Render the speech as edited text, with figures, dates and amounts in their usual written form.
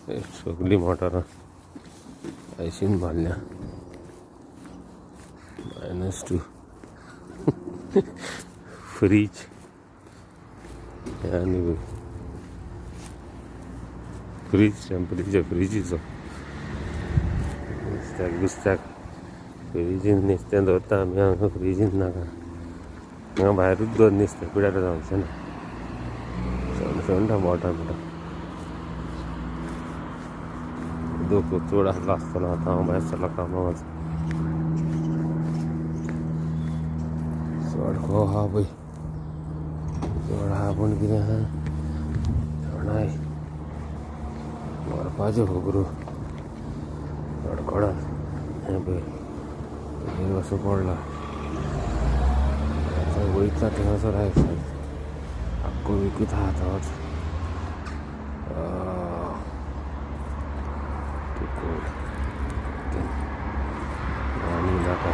सगळी मोटारां आयशीन मारल्या -2 फ्रीज आनी फ्रीज टेम्परेचर फ्रिजीचो नुस्त्याक बिस्त्याक फ्रिजीन नुस्तें दवरता आमी हांगा फ्रिजीन नाका हांगा भायरूच दवर नुस्तें पिड्यार जावचें ना सणसणटा बोटां बिटां उदक चड आसलो आसतलो आतां हांव भायर सरला कामाक वच चड खो आहा पळय चड आहा पूण कितें आहा थंडाय व्हरपाच्यो खबरो कडकडात हें पळय कसो पडला वयता थंयसर आयज आख्खो विकूत आहा तोच आनी नाका